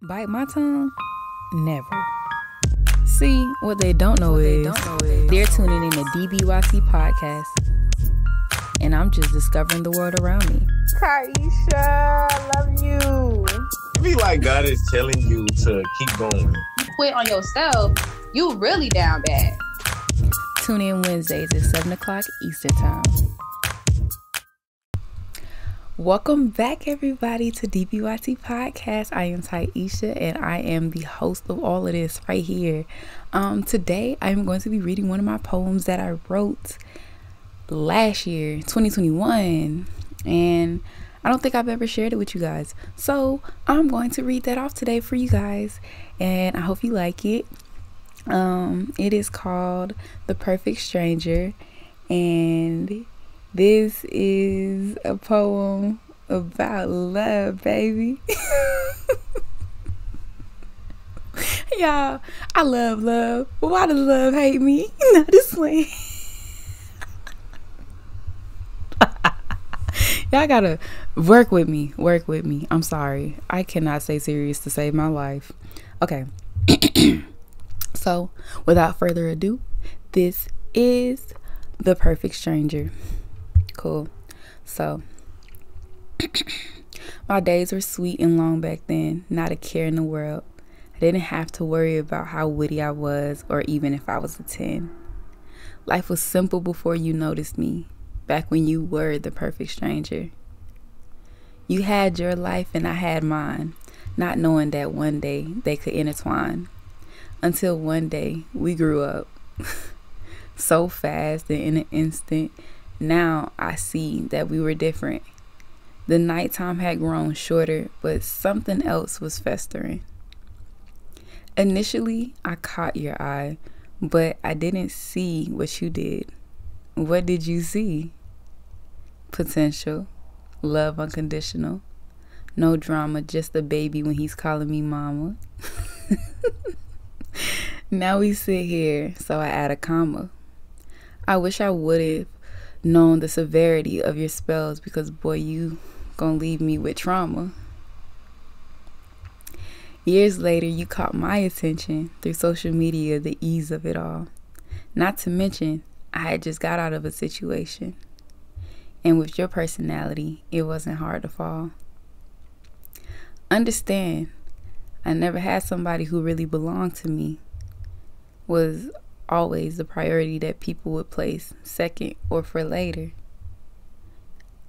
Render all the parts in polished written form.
Bite my tongue? Never. See, what they don't know is they're tuning in to DBYC podcast, and I'm just discovering the world around me. Kaisha, I love you. I feel like God is telling you to keep going. You quit on yourself, you really down bad. Tune in Wednesdays at 7 o'clock Eastern Time. Welcome back, everybody, to DBYT Podcast. I am Taisha, and I am the host of all of this right here. Today, I'm going to be reading one of my poems that I wrote last year, 2021, and I don't think I've ever shared it with you guys. So I'm going to read that off today for you guys, and I hope you like it. It is called The Perfect Stranger, and this is a poem about love, baby. Y'all, I love love. But why does love hate me? Not this way. Y'all gotta work with me. Work with me. I'm sorry. I cannot stay serious to save my life. Okay. So, without further ado, this is The Perfect Stranger. Cool. So, my days were sweet and long back then, not a care in the world. I didn't have to worry about how witty I was or even if I was a 10. Life was simple before you noticed me, back when you were the perfect stranger. You had your life and I had mine, not knowing that one day they could intertwine. Until one day we grew up so fast and in an instant. Now I see that we were different. The nighttime had grown shorter, but something else was festering. Initially, I caught your eye, but I didn't see what you did. What did you see? Potential, love unconditional, no drama, just a baby when he's calling me mama. Now we sit here, so I add a comma. I wish I would have known the severity of your spells, because boy, you gonna leave me with trauma. Years later, you caught my attention through social media, the ease of it all. Not to mention, I had just got out of a situation. And with your personality, it wasn't hard to fall. Understand, I never had somebody who really belonged to me. Was always the priority that people would place second or for later.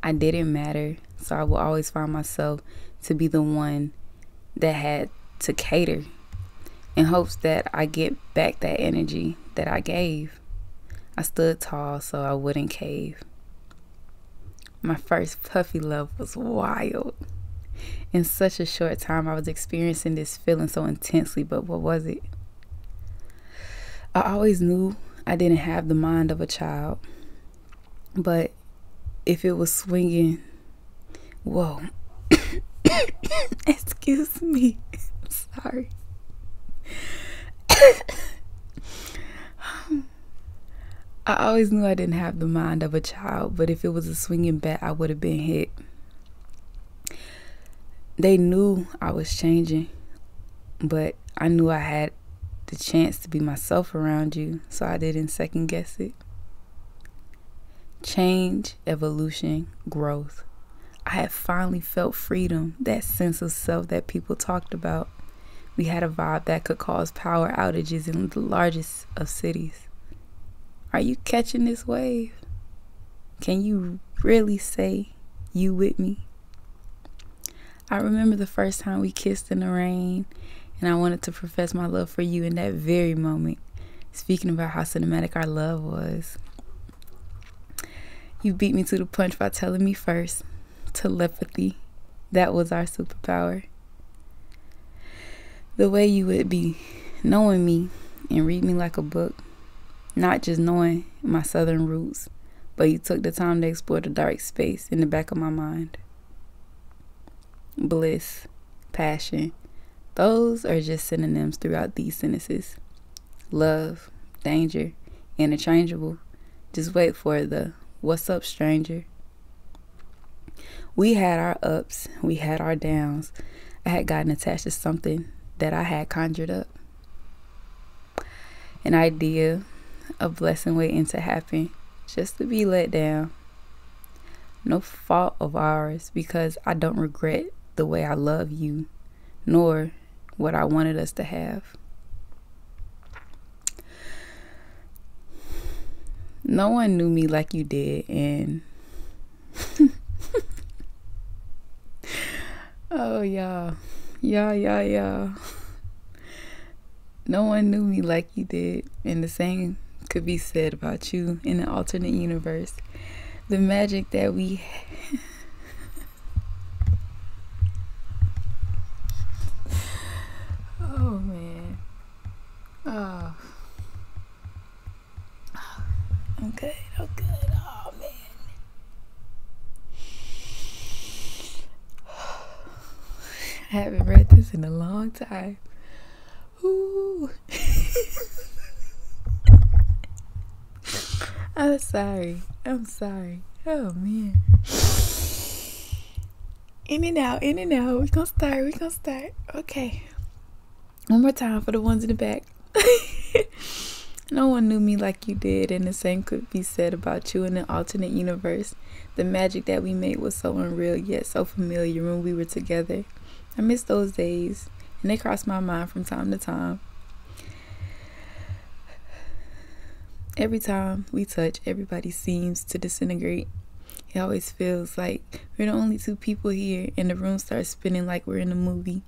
I didn't matter, so I will always find myself to be the one that had to cater in hopes that I get back that energy that I gave. I stood tall so I wouldn't cave. My first puppy love was wild. In such a short time, I was experiencing this feeling so intensely, but what was it? I always knew I didn't have the mind of a child, but if it was swinging, whoa, excuse me, sorry. I always knew I didn't have the mind of a child, but if it was a swinging bat, I would have been hit. They knew I was changing, but I knew I had the chance to be myself around you, so I didn't second guess it. Change, evolution, growth. I had finally felt freedom, that sense of self that people talked about. We had a vibe that could cause power outages in the largest of cities. Are you catching this wave? Can you really say you with me? I remember the first time we kissed in the rain, and I wanted to profess my love for you in that very moment, speaking about how cinematic our love was. You beat me to the punch by telling me first. Telepathy, that was our superpower. The way you would be knowing me and read me like a book, not just knowing my southern roots, but you took the time to explore the dark space in the back of my mind. Bliss, passion, those are just synonyms throughout these sentences. Love, danger, interchangeable. Just wait for the "what's up, stranger?" We had our ups, we had our downs. I had gotten attached to something that I had conjured up. An idea, a blessing waiting to happen, just to be let down. No fault of ours, because I don't regret the way I love you, nor what I wanted us to have. No one knew me like you did, and oh, y'all. No one knew me like you did, and the same could be said about you in an alternate universe. The magic that we oh man. Oh. I'm good. Oh man. I haven't read this in a long time. Ooh. I'm sorry. Oh man. In and out. We're gonna start. Okay. One more time for the ones in the back. No one knew me like you did, and the same could be said about you in an alternate universe. The magic that we made was so unreal, yet so familiar when we were together. I miss those days, and they cross my mind from time to time. Every time we touch, everybody seems to disintegrate. It always feels like we're the only two people here, and the room starts spinning like we're in a movie.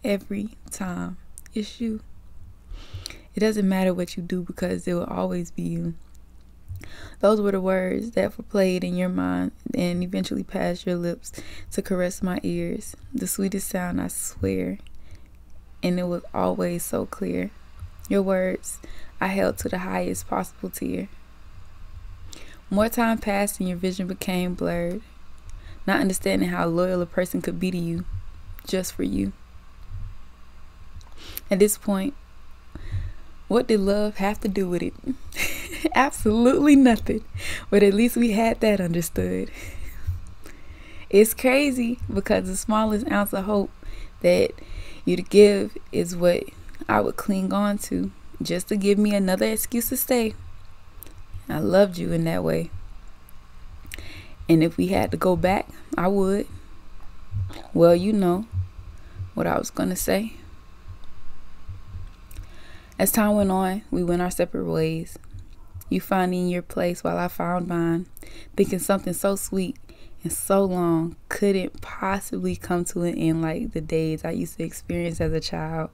Every time. It's you. It doesn't matter what you do, because it will always be you. Those were the words that were played in your mind and eventually passed your lips to caress my ears. The sweetest sound, I swear. And it was always so clear. Your words I held to the highest possible tier. More time passed and your vision became blurred, not understanding how loyal a person could be to you, just for you. At this point, what did love have to do with it? Absolutely nothing. But at least we had that understood. It's crazy, because the smallest ounce of hope that you'd give is what I would cling on to, just to give me another excuse to stay. I loved you in that way. And if we had to go back, I would. Well, you know what I was gonna say. As time went on, we went our separate ways. You finding your place while I found mine, thinking something so sweet and so long couldn't possibly come to an end like the days I used to experience as a child.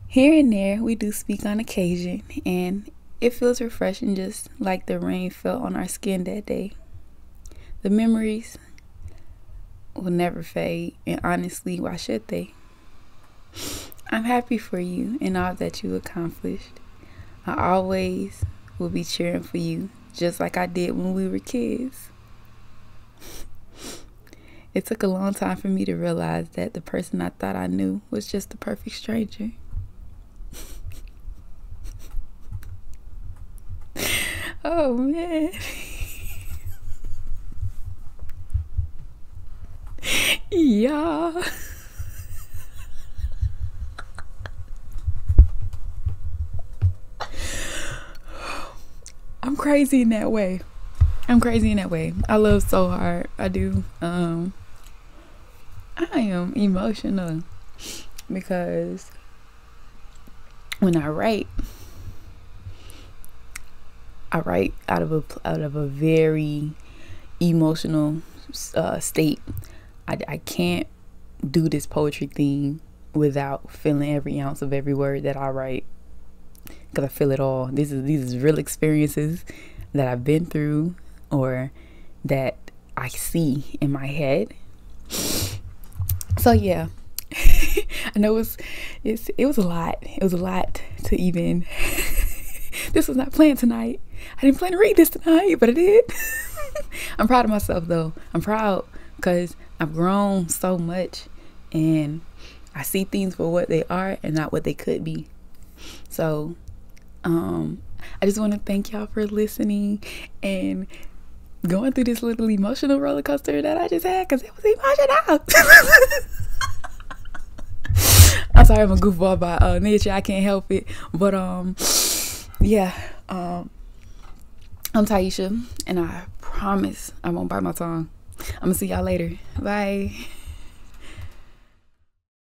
Here and there, we do speak on occasion, and it feels refreshing, just like the rain felt on our skin that day. The memories will never fade, and honestly, why should they? I'm happy for you and all that you accomplished. I always will be cheering for you, just like I did when we were kids. It took a long time for me to realize that the person I thought I knew was just the perfect stranger. Oh man. Yeah. I'm crazy in that way. I love so hard. I do. I am emotional because when I write out of a very emotional state. I can't do this poetry thing without feeling every ounce of every word that I write, because I feel it all. These is real experiences that I've been through or that I see in my head. So yeah, I know it was a lot. It was a lot to even. This was not planned tonight. I didn't plan to read this tonight, but I did. I'm proud of myself though. I'm proud because I've grown so much and I see things for what they are and not what they could be. So I just want to thank y'all for listening and going through this little emotional roller coaster that I just had, because it was emotional. sorry, I'm a goofball by nature. I can't help it. But yeah. I'm Taisha, and I promise I won't bite my tongue. I'm gonna see y'all later. Bye.